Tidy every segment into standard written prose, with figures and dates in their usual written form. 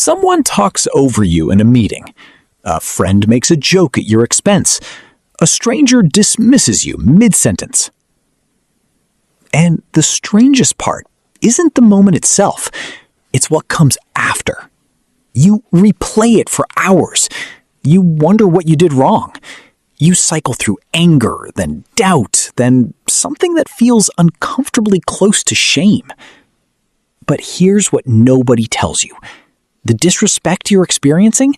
Someone talks over you in a meeting. A friend makes a joke at your expense. A stranger dismisses you mid-sentence. And the strangest part isn't the moment itself. It's what comes after. You replay it for hours. You wonder what you did wrong. You cycle through anger, then doubt, then something that feels uncomfortably close to shame. But here's what nobody tells you. The disrespect you're experiencing,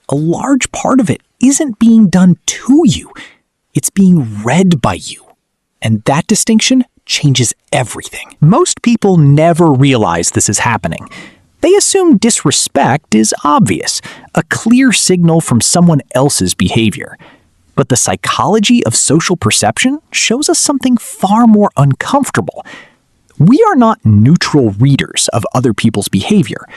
a large part of it isn't being done to you. It's being read by you. And that distinction changes everything. Most people never realize this is happening. They assume disrespect is obvious, a clear signal from someone else's behavior. But the psychology of social perception shows us something far more uncomfortable. We are not neutral readers of other people's behavior.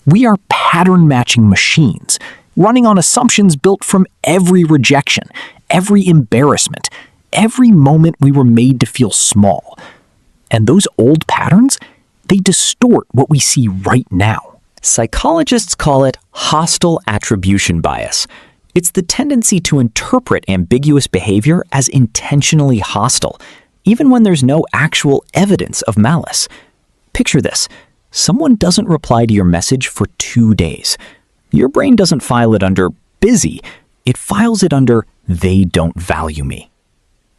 We are pattern-matching machines, running on assumptions built from every rejection, every embarrassment, every moment we were made to feel small. And those old patterns, they distort what we see right now. Psychologists call it hostile attribution bias. It's the tendency to interpret ambiguous behavior as intentionally hostile, even when there's no actual evidence of malice. Picture this. Someone doesn't reply to your message for 2 days. Your brain doesn't file it under busy. It files it under they don't value me.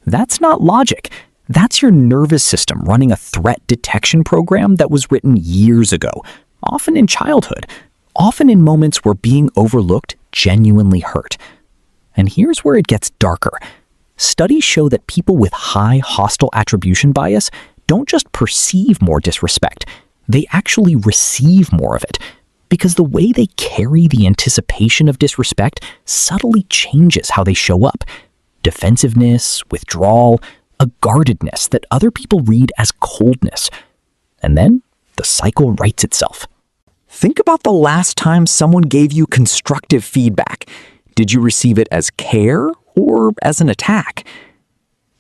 That's not logic. That's your nervous system running a threat detection program that was written years ago, often in childhood, often in moments where being overlooked genuinely hurt. And here's where it gets darker. Studies show that people with high hostile attribution bias don't just perceive more disrespect, they actually receive more of it, because the way they carry the anticipation of disrespect subtly changes how they show up. Defensiveness, withdrawal, a guardedness that other people read as coldness. And then the cycle writes itself. Think about the last time someone gave you constructive feedback. Did you receive it as care or as an attack?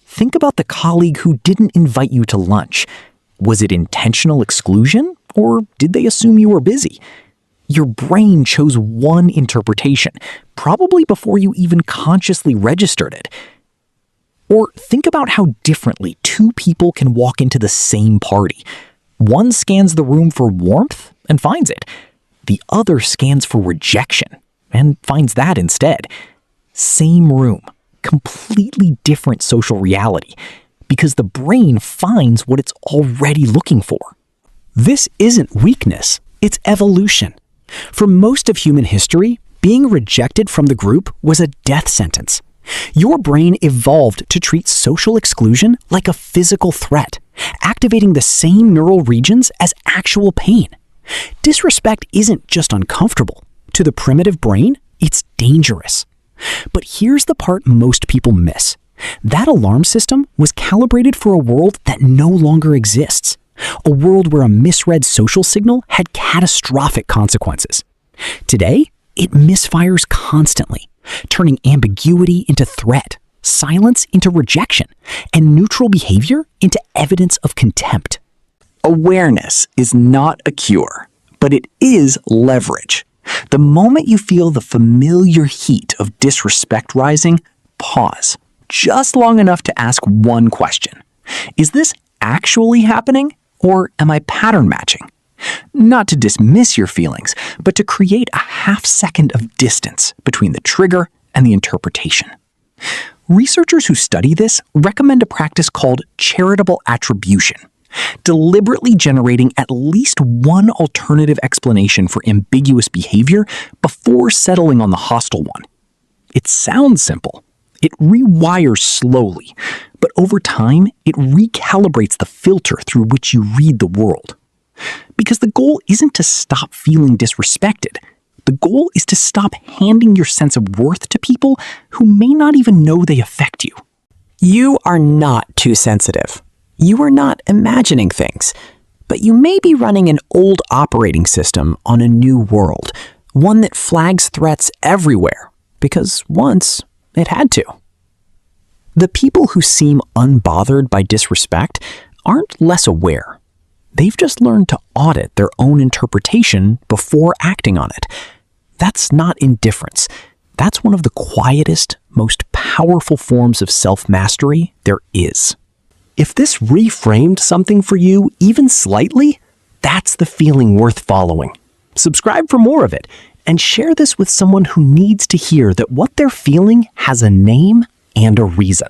Think about the colleague who didn't invite you to lunch. Was it intentional exclusion, or did they assume you were busy? Your brain chose one interpretation, probably before you even consciously registered it. Or think about how differently two people can walk into the same party. One scans the room for warmth and finds it. The other scans for rejection and finds that instead. Same room, completely different social reality, because the brain finds what it's already looking for. This isn't weakness, it's evolution. For most of human history, being rejected from the group was a death sentence. Your brain evolved to treat social exclusion like a physical threat, activating the same neural regions as actual pain. Disrespect isn't just uncomfortable. To the primitive brain, it's dangerous. But here's the part most people miss. That alarm system was calibrated for a world that no longer exists. A world where a misread social signal had catastrophic consequences. Today, it misfires constantly, turning ambiguity into threat, silence into rejection, and neutral behavior into evidence of contempt. Awareness is not a cure, but it is leverage. The moment you feel the familiar heat of disrespect rising, pause, just long enough to ask one question. Is this actually happening, or am I pattern matching? Not to dismiss your feelings, but to create a half-second of distance between the trigger and the interpretation. Researchers who study this recommend a practice called charitable attribution, deliberately generating at least one alternative explanation for ambiguous behavior before settling on the hostile one. It sounds simple. It rewires slowly, but over time, it recalibrates the filter through which you read the world. Because the goal isn't to stop feeling disrespected. The goal is to stop handing your sense of worth to people who may not even know they affect you. You are not too sensitive. You are not imagining things. But you may be running an old operating system on a new world, one that flags threats everywhere, because once it had to. The people who seem unbothered by disrespect aren't less aware. They've just learned to audit their own interpretation before acting on it. That's not indifference. That's one of the quietest, most powerful forms of self-mastery there is. If this reframed something for you, even slightly, that's the feeling worth following. Subscribe for more of it, and share this with someone who needs to hear that what they're feeling has a name and a reason.